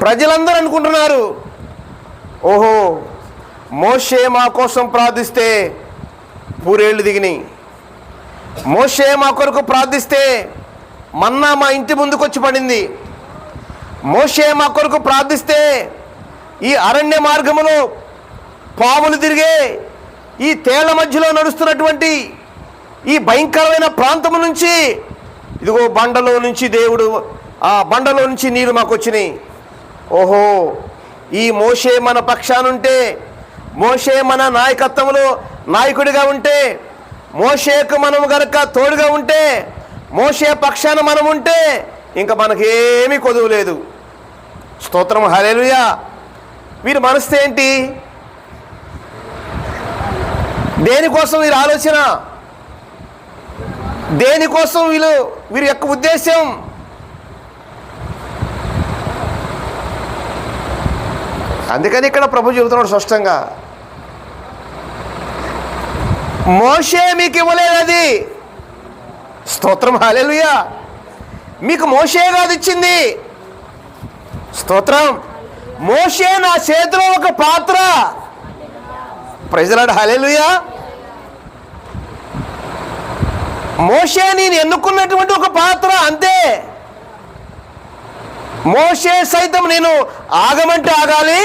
ప్రజలందరూ అనుకుంటున్నారు, ఓహో మోషే మా కోసం ప్రార్థిస్తే పూరేళ్ళు దిగినాయి, మోషే మా కొరకు ప్రార్థిస్తే మన్నా మా ఇంటి ముందుకు వచ్చి పడింది, మోషే మా కొరకు ప్రార్థిస్తే ఈ అరణ్య మార్గములో పాములు తిరిగే ఈ తేళ్ల మధ్యలో నడుస్తున్నటువంటి ఈ భయంకరమైన ప్రాంతము నుంచి ఇదిగో బండలో నుంచి దేవుడు, ఆ బండలో నుంచి నీరు మాకు వచ్చినాయి. ఓహో ఈ మోషే మన పక్షానుంటే, మోషే మన నాయకత్వంలో నాయకుడిగా ఉంటే, మోషేకు మనం గనక తోడుగా ఉంటే, మోషే పక్షాన మనం ఉంటే ఇంకా మనకేమీ కొదువు లేదు. స్తోత్రం, హల్లెలూయా. వీరి మనసు ఏంటి? దేనికోసం వీరి ఆలోచన, దేనికోసం వీరి యొక్క ఉద్దేశం? అందుకని ఇక్కడ ప్రభు చెబుతున్నాడు స్పష్టంగా, మోషే మీకు ఇవ్వలేదు అది. స్తోత్రం, హల్లెలూయా. మీకు మోషే కాదు ఇచ్చింది. స్తోత్రం. మోషే నా చేతిలో ఒక పాత్ర. ప్రైజ్ ది లార్డ్, హల్లెలూయా. మోషే నేను ఎన్నుకున్నటువంటి ఒక పాత్ర, అంతే. మోషే సైతం నేను ఆగమంటే ఆగాలి,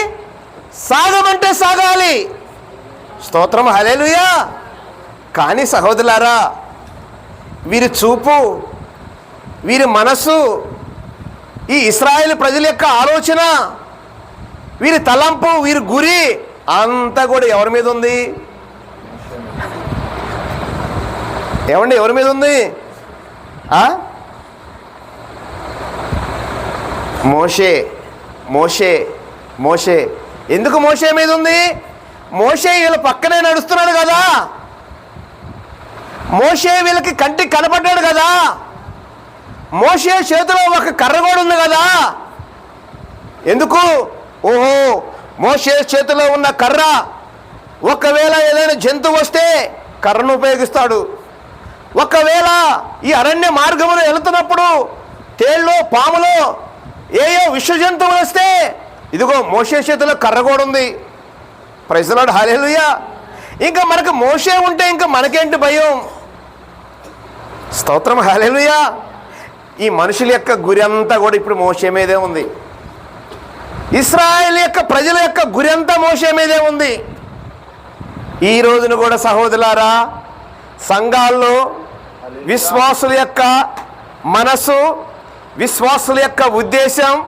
సాగమంటే సాగాలి. స్తోత్రం, హల్లెలూయా. కానీ సహోదరులారా, వీరి చూపు, వీరి మనస్సు, ఈ ఇశ్రాయేలు ప్రజల యొక్క ఆలోచన, వీరి తలంపు, వీరి గురి అంతా కూడా ఎవరి మీద ఉంది? ఏమండి, ఎవరి మీద ఉంది? మోషే, మోషే, మోషే. ఎందుకు మోషే మీద ఉంది? మోషే వీళ్ళ పక్కనే నడుస్తున్నాడు కదా, మోషే వీళ్ళకి కంటికి కనపడ్డాడు కదా, మోషే చేతిలో ఒక కర్ర కూడా ఉంది కదా. ఎందుకు? ఓహో మోషే చేతిలో ఉన్న కర్ర, ఒకవేళ ఏదైనా జంతువు వస్తే కర్రను ఉపయోగిస్తాడు. ఒకవేళ ఈ అరణ్య మార్గములో వెళుతున్నప్పుడు తేళ్ళు, పాములు, ఏయో విష జంతువులు వస్తే ఇదిగో మోషే చేతిలో కర్ర కూడా ఉంది. ప్రైజ్ ది లార్డ్, హల్లెలూయా. ఇంకా మనకు మోషే ఉంటే ఇంకా మనకేంటి భయం? స్తోత్రం, హల్లెలూయా. ఈ మనుషుల యొక్క గురి అంతా కూడా ఇప్పుడు మోషే మీదే ఉంది. ఇశ్రాయేలు యొక్క ప్రజల యొక్క గురి అంతా మోషే మీదే ఉంది. ఈ రోజున కూడా సహోదరులారా, సంఘాల్లో విశ్వాసుల యొక్క మనసు, విశ్వాసుల యొక్క ఉద్దేశం